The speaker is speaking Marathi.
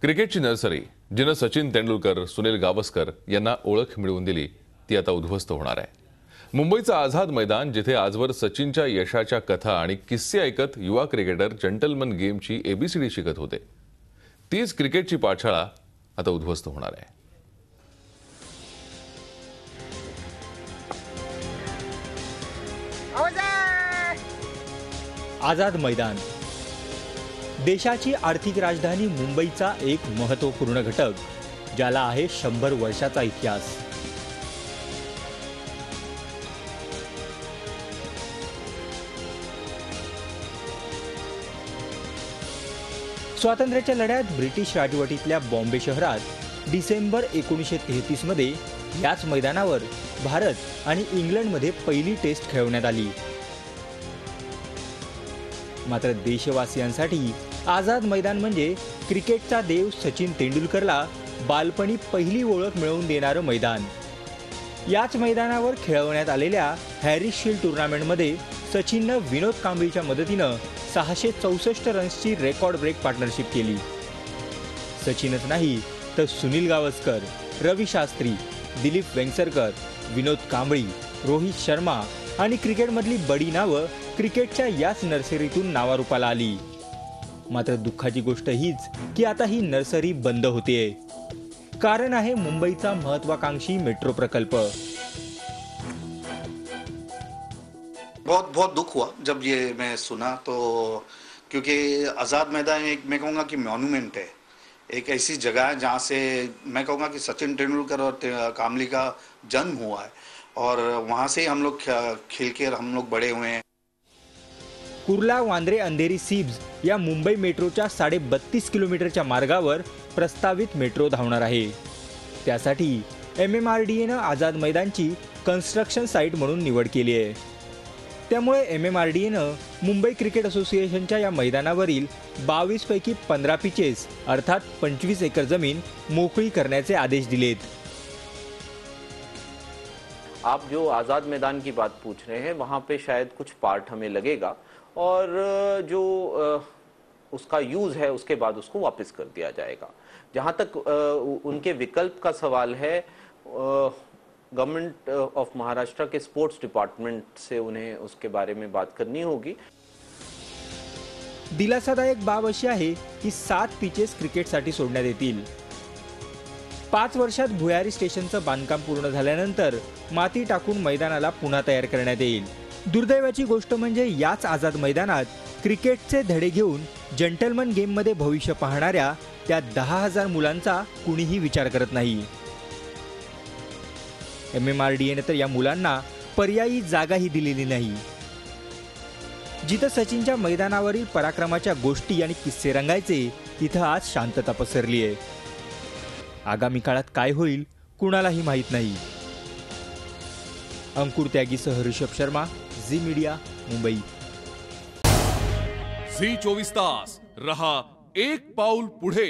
क्रिकेटची नर्सरी जिनं सचिन तेंडुलकर, सुनील गावस्कर यांना ओळख मिळवून दिली ती आता उद्ध्वस्त होणार आहे। मुंबईचं आझाद मैदान जिथे आजवर सचिनच्या यशाच्या कथा आणि किस्से ऐकत युवा क्रिकेटर जंटलमन गेमची एबीसीडी शिकत होते, तीच क्रिकेटची पाठशाळा आता उद्ध्वस्त होणार आहे। आझाद मैदान देशाची आर्थिक राजधानी मुंबईचा एक महत्त्वपूर्ण घटक, ज्याला आहे 100 वर्षाचा इतिहास। स्वातंत्र्याच्या लढ्यात ब्रिटिश राजवटीतल्या बॉम्बे शहरात डिसेंबर 1933 मध्ये याच मैदानावर भारत आणि इंग्लंडमध्ये पहिली टेस्ट खेळवण्यात आली। मात्र देशवासियांसाठी आझाद मैदान म्हणजे क्रिकेटचा देव सचिन तेंडुलकरला बालपणी पहिली ओळख मिळवून देणारं मैदान। याच मैदानावर खेळवण्यात आलेल्या हॅरिस शील्ड टूर्नामेंटमध्ये सचिननं विनोद कांबळीच्या मदतीनं 664 रन्सची रेकॉर्ड ब्रेक पार्टनरशिप केली। सचिनच नाही तर सुनील गावस्कर, रवी शास्त्री, दिलीप वेंगसरकर, विनोद कांबळी, रोहित शर्मा आणि क्रिकेटमधली बडी नावं क्रिकेटच्या याच नर्सरीतून नावारूपाला आली। मात्र दुःखाची गोष्ट हीच की आता ही नर्सरी बंद होतेय। कारण आहे मुंबईचा महत्वाकांक्षी मेट्रो प्रकल्प। बहुत दुख हुआ जब ये मैं सुना, तो क्योंकि आज़ाद मैदान एक मैं कहूँगा कि मॉन्यूमेंट है, एक ऐसी जगह है जहाँ से मैं कहूँगा कि सचिन तेंदुलकर और कामली का जन्म हुआ है और वहाँ से हम लोग खेल के हम लोग बड़े हुए हैं। कुर्ला वांद्रे अंधेरी सिब्स या मुंबई मेट्रोच्या 32.5 किलोमीटरच्या मार्गावर प्रस्तावित मेट्रो धावणार आहे। त्यासाठी MMRDAनं आझाद मैदानची कन्स्ट्रक्शन साइट म्हणून निवड केली आहे। त्यामुळे MMRDAनं मुंबई क्रिकेट असोसिएशनच्या या मैदानावरील 22 पैकी 15 पिचेस अर्थात 25 एकर जमीन मोकळी करण्याचे आदेश दिलेत। आप जो आज़ाद मैदान की बात पूछ रहे हैं, वहाँ पे शायद कुछ पार्ट हमें लगेगा और जो उसका यूज़ है उसके बाद उसको वापस कर दिया जाएगा। जहाँ तक उनके विकल्प का सवाल है, गवर्नमेंट ऑफ महाराष्ट्र के स्पोर्ट्स डिपार्टमेंट से उन्हें उसके बारे में बात करनी होगी। दिलासादायक बाब अशी आहे की 7 पिचेस क्रिकेटसाठी सोडण्यात येतील। 5 वर्षात भुयारी स्टेशनचं बांधकाम पूर्ण झाल्यानंतर माती टाकून मैदानाला पुन्हा तयार करण्यात येईल। दुर्दैवाची गोष्ट म्हणजे याच आझाद मैदानात क्रिकेटचे धडे घेऊन जंटलमन गेममध्ये भविष्य पाहणाऱ्या त्या 10,000 मुलांचा कुणीही विचार करत नाही। MMRDAने तर या मुलांना पर्यायी जागाही दिलेली नाही। जिथं सचिनच्या मैदानावरील पराक्रमाच्या गोष्टी आणि किस्से रंगायचे, तिथं आज शांतता पसरली आहे। आगामी काळात काय होईल कुणालाही माहित नाही। अंकुर त्यागीसह Rishabh Sharma, Zee media, Mumbai. Zee 24 तास रहा एक पाऊल पुढे।